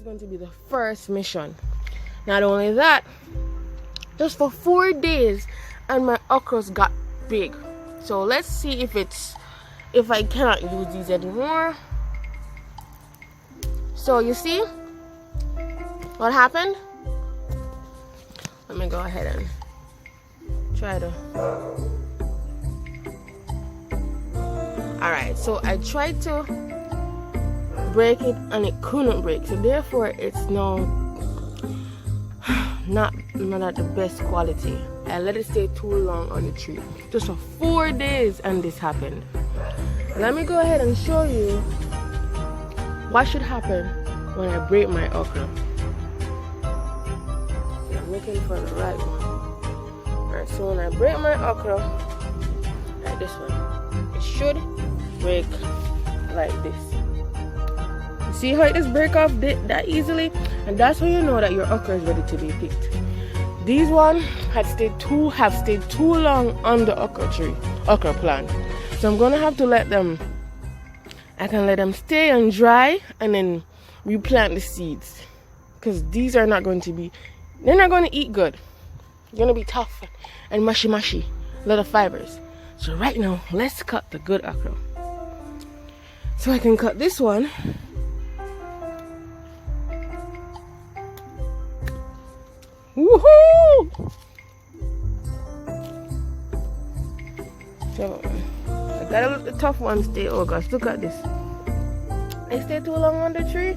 is going to be the first mission. Not only that, just for 4 days and my okras got big. So let's see if I cannot use these anymore. So you see what happened? Let me go ahead and try to. Alright, so I tried to break it and it couldn't break, so therefore it's now not at the best quality. I let it stay too long on the tree, just for 4 days, and this happened. Let me go ahead and show you what should happen when I break my okra. I'm looking for the right one. Alright, so when I break my okra, like this one, it should break like this. You see how it just break off that easily? And that's how you know that your okra is ready to be picked. These ones have stayed too long on the okra plant. So I'm gonna have to let them. I can let them stay and dry and then replant the seeds, because these are not going to be. They're not going to eat good. They're gonna be tough and mushy, lot of fibers. So right now, let's cut the good okra. So I can cut this one. Woohoo! So I gotta let the tough ones stay. Oh gosh, look at this. They stay too long on the tree.